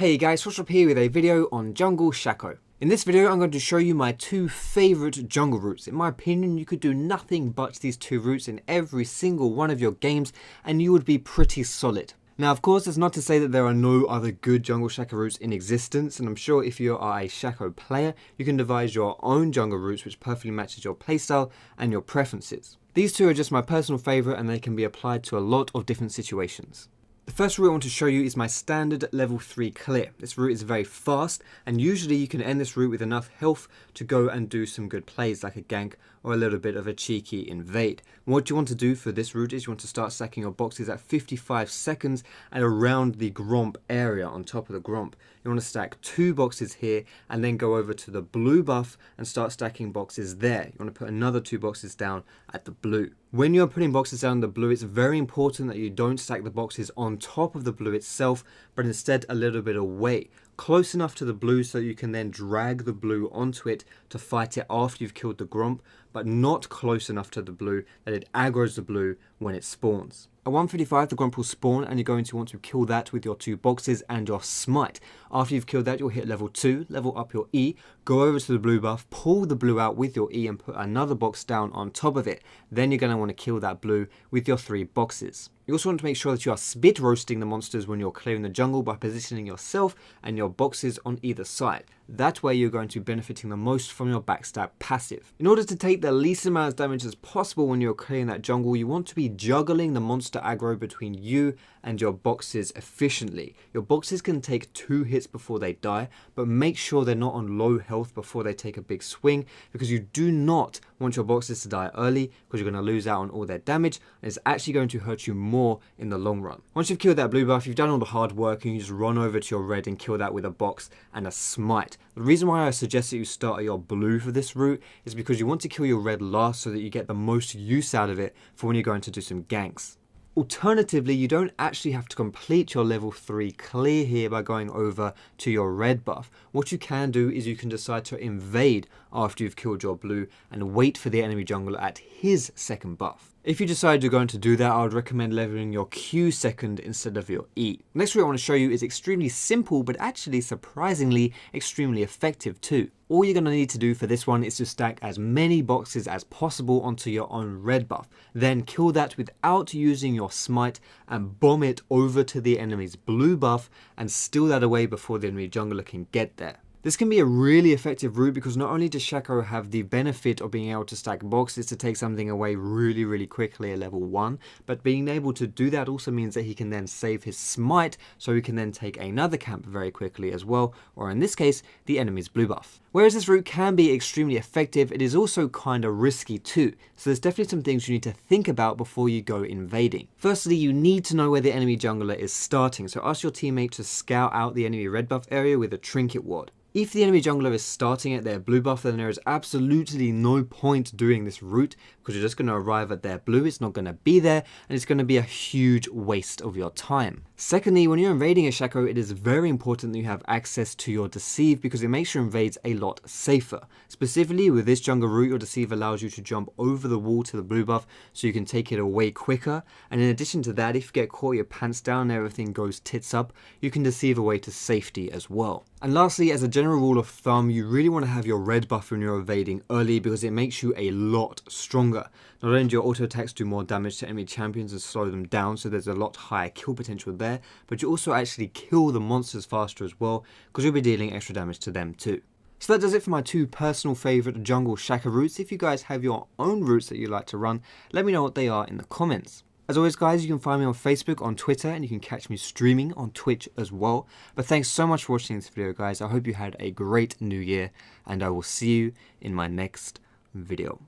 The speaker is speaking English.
Hey guys, Swashop here with a video on Jungle Shaco. In this video I'm going to show you my two favourite jungle routes. In my opinion, you could do nothing but these two routes in every single one of your games and you would be pretty solid. Now of course that's not to say that there are no other good jungle Shaco routes in existence, and I'm sure if you are a Shaco player you can devise your own jungle routes which perfectly matches your playstyle and your preferences. These two are just my personal favourite and they can be applied to a lot of different situations. The first route I want to show you is my standard level 3 clear. This route is very fast and usually you can end this route with enough health to go and do some good plays like a gank or a little bit of a cheeky invade. And what you want to do for this route is you want to start stacking your boxes at 55 seconds and around the Gromp area on top of the Gromp. You want to stack 2 boxes here and then go over to the blue buff and start stacking boxes there. You want to put another 2 boxes down at the blue. When you're putting boxes down the blue, it's very important that you don't stack the boxes on top of the blue itself, but instead a little bit away, close enough to the blue so you can then drag the blue onto it to fight it after you've killed the Gromp, but not close enough to the blue that it aggroes the blue when it spawns. At 155 the Gromp will spawn and you're going to want to kill that with your 2 boxes and your smite. After you've killed that you'll hit level 2, level up your E, go over to the blue buff, pull the blue out with your E and put another box down on top of it. Then you're going to want to kill that blue with your 3 boxes. You also want to make sure that you are spit roasting the monsters when you're clearing the jungle by positioning yourself and your boxes on either side. That way you're going to be benefiting the most from your backstab passive. In order to take the least amount of damage as possible when you're clearing that jungle, you want to be juggling the monster aggro between you and your boxes efficiently. Your boxes can take 2 hits before they die, but make sure they're not on low health before they take a big swing, because you do not want your boxes to die early because you're going to lose out on all their damage and it's actually going to hurt you more in the long run. Once you've killed that blue buff, you've done all the hard work and you just run over to your red and kill that with a box and a smite. The reason why I suggest that you start at your blue for this route is because you want to kill your red last so that you get the most use out of it for when you're going to do some ganks. Alternatively, you don't actually have to complete your level 3 clear here by going over to your red buff. What you can do is you can decide to invade after you've killed your blue and wait for the enemy jungler at his second buff. If you decide you're going to do that, I would recommend leveling your Q second instead of your E. Next route I want to show you is extremely simple, but actually surprisingly extremely effective too. All you're going to need to do for this one is to stack as many boxes as possible onto your own red buff. Then kill that without using your smite and bomb it over to the enemy's blue buff and steal that away before the enemy jungler can get there. This can be a really effective route because not only does Shaco have the benefit of being able to stack boxes to take something away really quickly at level 1, but being able to do that also means that he can then save his smite so he can then take another camp very quickly as well, or in this case, the enemy's blue buff. Whereas this route can be extremely effective, it is also kind of risky too, so there's definitely some things you need to think about before you go invading. Firstly, you need to know where the enemy jungler is starting, so ask your teammate to scout out the enemy red buff area with a trinket ward. If the enemy jungler is starting at their blue buff, then there is absolutely no point doing this route because you're just going to arrive at their blue, it's not going to be there, and it's going to be a huge waste of your time. Secondly, when you're invading a Shaco, it is very important that you have access to your deceive because it makes your invades a lot safer. Specifically with this jungle route, your deceive allows you to jump over the wall to the blue buff so you can take it away quicker, and in addition to that, if you get caught your pants down and everything goes tits up, you can deceive away to safety as well. And lastly, as a general rule of thumb, you really want to have your red buff when you're evading early because it makes you a lot stronger. Not only do your auto attacks do more damage to enemy champions and slow them down, so there's a lot higher kill potential there, but you also actually kill the monsters faster as well because you'll be dealing extra damage to them too. So that does it for my 2 personal favourite jungle Shaco routes. If you guys have your own routes that you like to run, let me know what they are in the comments. As always guys, you can find me on Facebook, on Twitter, and you can catch me streaming on Twitch as well. But thanks so much for watching this video guys. I hope you had a great new year, and I will see you in my next video.